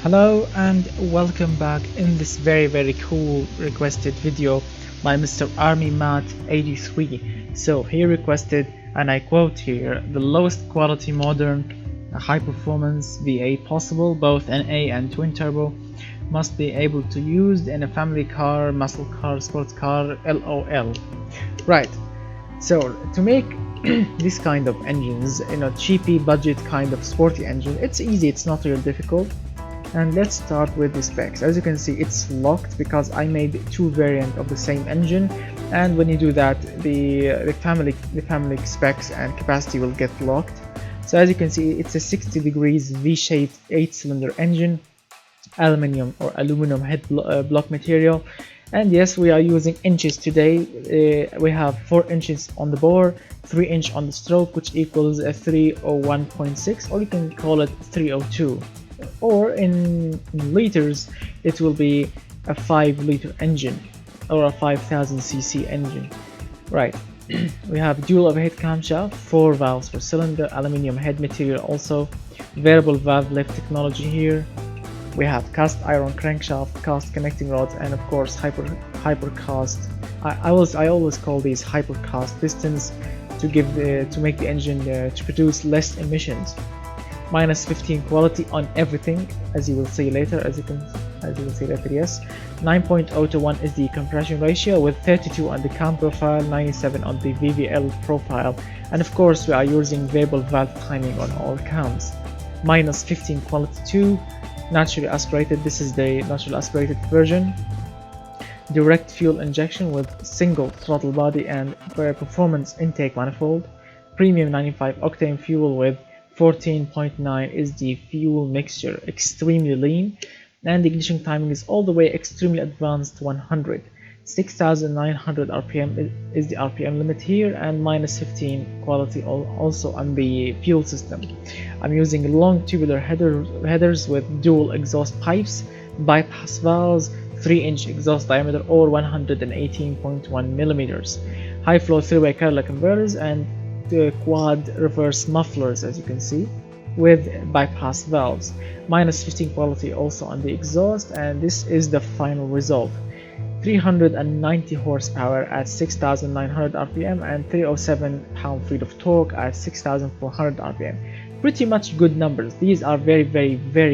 Hello and welcome back in this very cool requested video by Mr. Army Matt 83. So he requested, and I quote here, the lowest quality modern high performance VA possible, both NA and twin turbo, must be able to used in a family car, muscle car, sports car, LOL. Right. So to make this kind of engines, cheapy budget kind of sporty engine, it's easy, it's not real difficult. And let's start with the specs. As you can see, it's locked because I made two variants of the same engine, and when you do that, the family specs and capacity will get locked. So as you can see, it's a 60 degrees V-shaped 8-cylinder engine, aluminum head block material. And yes, we are using inches today. We have 4 inches on the bore, 3 inch on the stroke, which equals a 301.6, or you can call it 302. Or in liters, it will be a 5-liter engine or a 5000cc engine. Right. We have dual overhead camshaft, 4 valves per cylinder, aluminum head material, also variable valve lift technology here. We have cast iron crankshaft, cast connecting rods, and of course hyper cast. I always call these hyper cast pistons to make the engine to produce less emissions. Minus 15 quality on everything, as you will see later. As you will see later, yes. 9.0 to 1 is the compression ratio, with 32 on the cam profile, 97 on the VVL profile, and of course we are using variable valve timing on all cams. Minus 15 quality too. Naturally aspirated. This is the naturally aspirated version. Direct fuel injection with single throttle body and performance intake manifold. Premium 95 octane fuel with 14.9 is the fuel mixture, extremely lean, and the ignition timing is all the way extremely advanced 100. 6900 rpm is the rpm limit here, and minus 15 quality also on the fuel system. I'm using long tubular headers with dual exhaust pipes, bypass valves, 3-inch exhaust diameter or 118.1 millimeters, high flow 3-way Carla converters, and the quad reverse mufflers, as you can see, with bypass valves. Minus 15 quality also on the exhaust, and this is the final result. 390 horsepower at 6900 rpm and 307 pound-feet of torque at 6400 rpm. Pretty much good numbers. These are very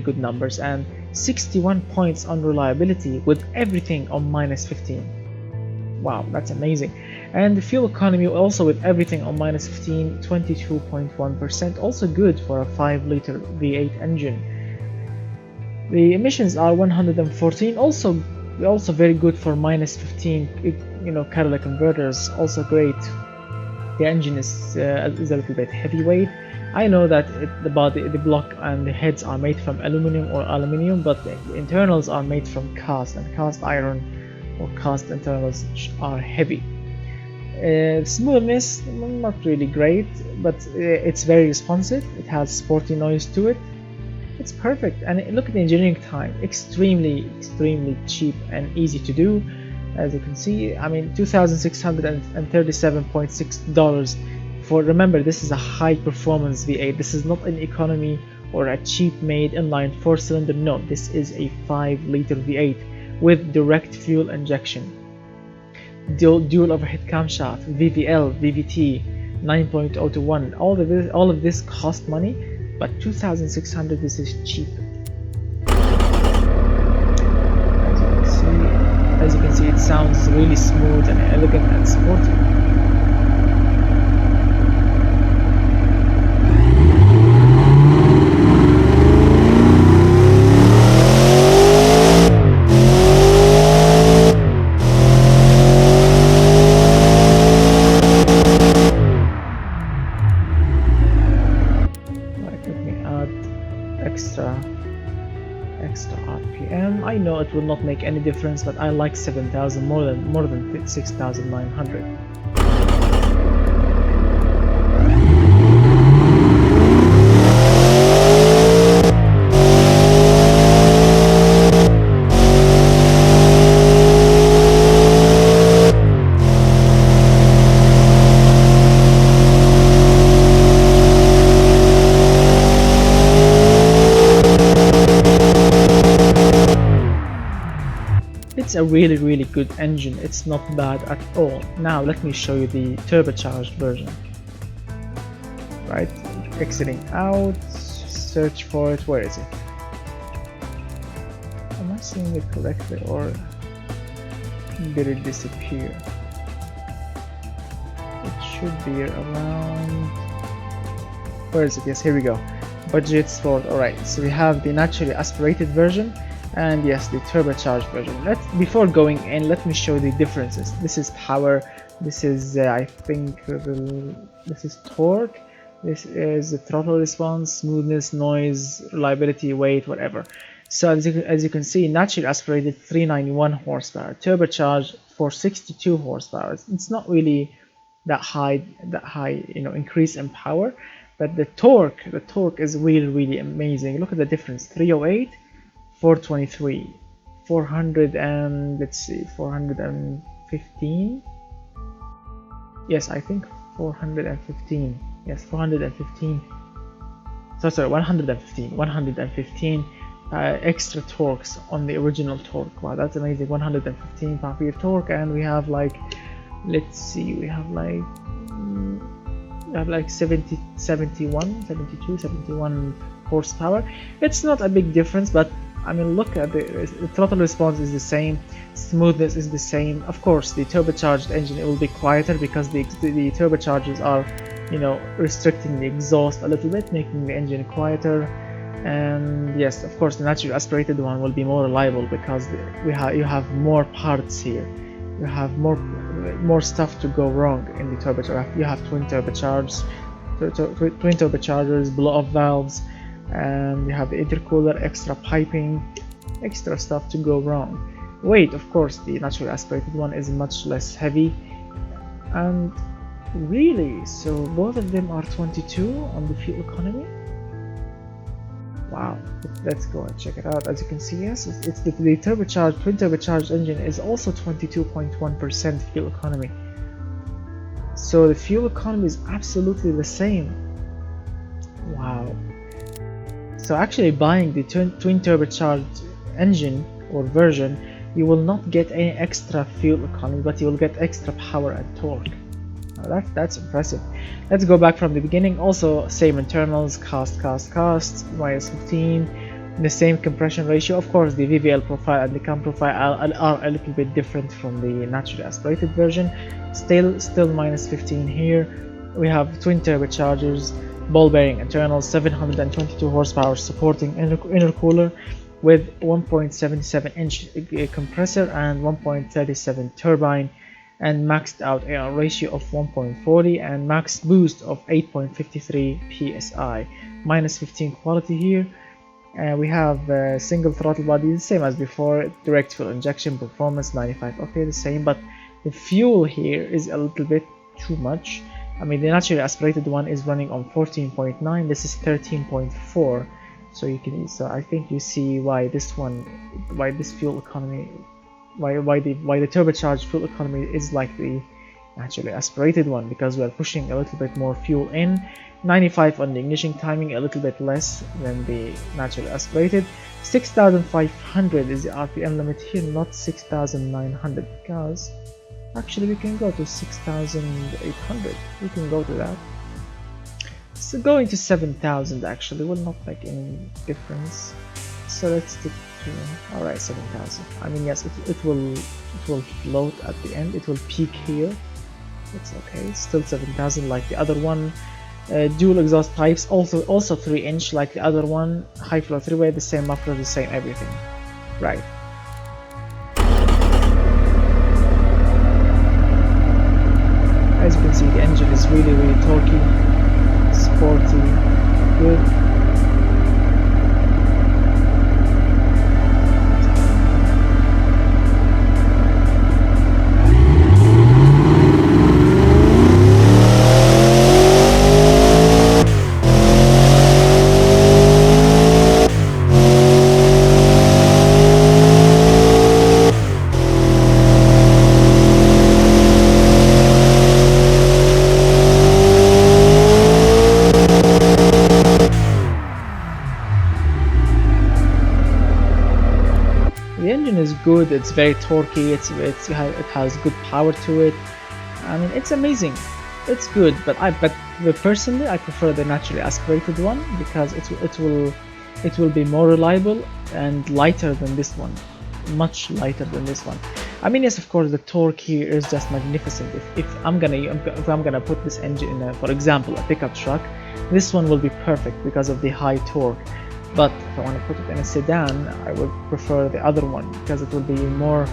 good numbers, and 61 points on reliability with everything on minus 15. Wow, that's amazing. And the fuel economy also with everything on minus 15, 22.1%, also good for a 5-liter V8 engine. The emissions are 114, also very good for minus 15, catalytic converters, also great. The engine is a little bit heavyweight. I know that the block and the heads are made from aluminum, but the internals are made from cast, and cast iron or cast internals are heavy. Smoothness, not really great, but it's very responsive. It has sporty noise to it. It's perfect. And look at the engineering time, extremely cheap and easy to do. As you can see, I mean, $2,637.6 for, remember, this is a high performance V8. This is not an economy or a cheap made inline 4-cylinder. No, this is a 5-liter V8 with direct fuel injection, dual overhead camshaft, VVL, VVT, 9.0 to 1. All of this cost money, but 2,600, this is cheap. As you can see, it sounds really smooth and elegant and sporty. Extra RPM. I know it will not make any difference, but I like 7,000 more than 6,900. a really good engine. It's not bad at all. Now let me show you the turbocharged version. Right, exiting out, search for it. Where is it? Am I seeing it correctly, or did it disappear? It should be around. Where is it? Yes, here we go. Budget Sport. Alright, so we have the naturally aspirated version and yes, the turbocharged version. Before going in, let me show the differences. This is power. This is I think this is torque. This is the throttle response, smoothness, noise, reliability, weight, whatever. So as you can see, naturally aspirated 391 horsepower, turbocharged 462 horsepower. It's not really that high, increase in power, but the torque is really amazing. Look at the difference: 308, 423, 400 and let's see, 415. Yes, I think 415. Yes, 415. So sorry, 115 extra torques on the original torque. Wow, that's amazing. 115 pound-feet of torque, and we have like, let's see, we have like 71 horsepower. It's not a big difference, but I mean, look at the throttle response is the same, smoothness is the same. Of course, the turbocharged engine, it will be quieter because the turbochargers are, restricting the exhaust a little bit, making the engine quieter. And yes, of course, the naturally aspirated one will be more reliable because you have more parts here. You have more stuff to go wrong in the turbocharger. You have twin turbochargers, blow-off valves, and you have the intercooler, extra piping, extra stuff to go wrong. Weight, of course, the naturally aspirated one is much less heavy, and really, so both of them are 22 on the fuel economy. Wow, let's go and check it out. As you can see, yes, it's the twin turbocharged engine is also 22.1% fuel economy. So the fuel economy is absolutely the same. Wow. So actually buying the twin turbocharged engine or version, you will not get any extra fuel economy, but you will get extra power and torque. Now that's impressive. Let's go back from the beginning. Also same internals, cost minus 15, the same compression ratio. Of course, the VVL profile and the cam profile are a little bit different from the naturally aspirated version. Still minus 15 here. We have twin turbochargers, ball bearing internals, 722 horsepower supporting intercooler with 1.77 inch compressor and 1.37 turbine, and maxed out air ratio of 1.40 and max boost of 8.53 psi. Minus 15 quality here. We have single throttle body, the same as before. Direct fuel injection, performance 95, okay, the same, but the fuel here is a little bit too much. I mean, the naturally aspirated one is running on 14.9, this is 13.4. So I think you see why this fuel economy, why the turbocharged fuel economy is like the naturally aspirated one, because we are pushing a little bit more fuel in. 95 on the ignition timing, a little bit less than the naturally aspirated. 6,500 is the RPM limit here, not 6,900, because actually we can go to 6,800. We can go to that. So going to 7,000 actually will not make any difference. So let's stick to, alright, 7,000. I mean, yes, it will float at the end. It will peak here. It's okay. Still 7,000 like the other one. Dual exhaust pipes, also 3-inch like the other one. High flow 3-way, the same muffler, the same everything. Right. As you can see, the engine is really torquey, sporty, good. is good. It's very torquey. It has good power to it. I mean, it's amazing. It's good, but personally I prefer the naturally aspirated one because it will be more reliable and lighter than this one, much lighter than this one. I mean, yes, of course, the torque here is just magnificent. If I'm gonna put this engine in, for example, a pickup truck, this one will be perfect because of the high torque. But if I want to put it in a sedan, I would prefer the other one because it will be more,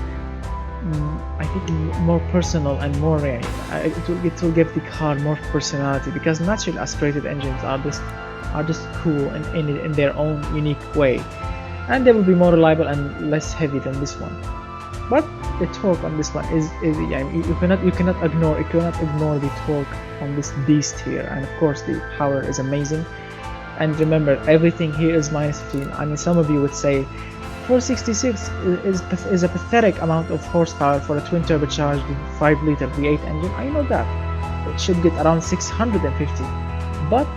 I think, more personal and more. It will give the car more personality because naturally aspirated engines are just cool in their own unique way, and they will be more reliable and less heavy than this one. But the torque on this one is yeah, you cannot ignore the torque on this beast here, and of course the power is amazing. And remember, everything here is minus 15. I mean, some of you would say 466 is a pathetic amount of horsepower for a twin turbocharged 5-liter V8 engine. I know that it should get around 650, but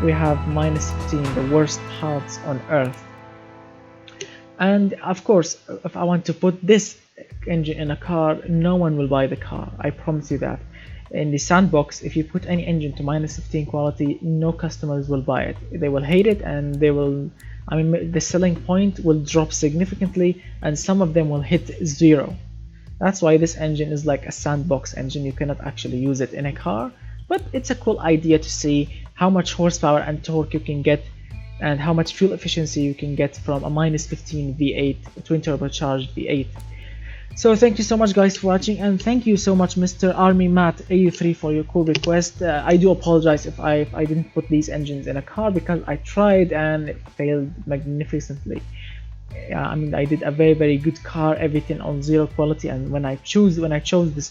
we have minus 15, the worst parts on earth. And of course, if I want to put this engine in a car, no one will buy the car, I promise you that. In the sandbox, if you put any engine to minus 15 quality, no customers will buy it. They will hate it, and they will, I mean, the selling point will drop significantly, and some of them will hit 0. That's why this engine is like a sandbox engine. You cannot actually use it in a car, but it's a cool idea to see how much horsepower and torque you can get and how much fuel efficiency you can get from a minus 15 V8 twin turbocharged V8. So thank you so much guys for watching, and thank you so much Mr. Army Matt 83 for your cool request. I do apologize if I didn't put these engines in a car because I tried and it failed magnificently. I mean, I did a very good car, everything on 0 quality, and when I chose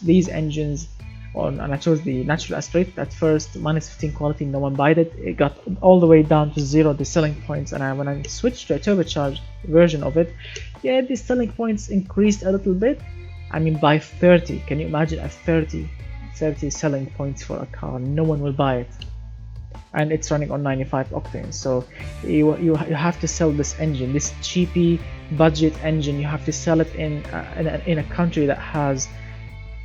these engines and I chose the natural aspirated at first, minus 15 quality, no one bought it. It got all the way down to 0, the selling points, and when I switched to a turbocharged version of it, yeah, the selling points increased a little bit. I mean, by 30. Can you imagine a 30 selling points for a car? No one will buy it, and it's running on 95 octane. So you have to sell this engine, this cheapy budget engine. You have to sell it in a country that has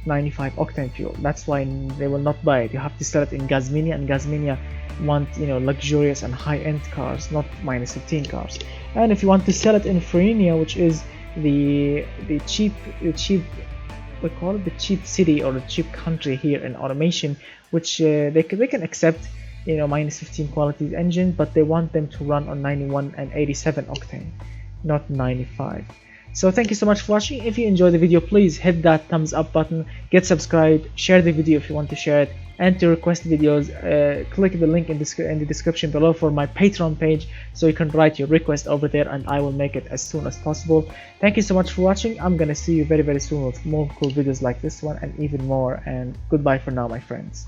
95 octane fuel. That's why they will not buy it. You have to sell it in Gazminia, and Gazminia want, you know, luxurious and high-end cars, not minus 15 cars. And if you want to sell it in Frenia, which is the cheap we call it the cheap city or the cheap country here in automation, which they can accept, you know, minus 15 quality engine, but they want them to run on 91 and 87 octane, not 95. So thank you so much for watching. If you enjoyed the video, please hit that thumbs up button, get subscribed, share the video if you want to share it, and to request videos, click the link in the description below for my Patreon page, so you can write your request over there and I will make it as soon as possible. Thank you so much for watching. I'm gonna see you very soon with more cool videos like this one and even more, and goodbye for now, my friends.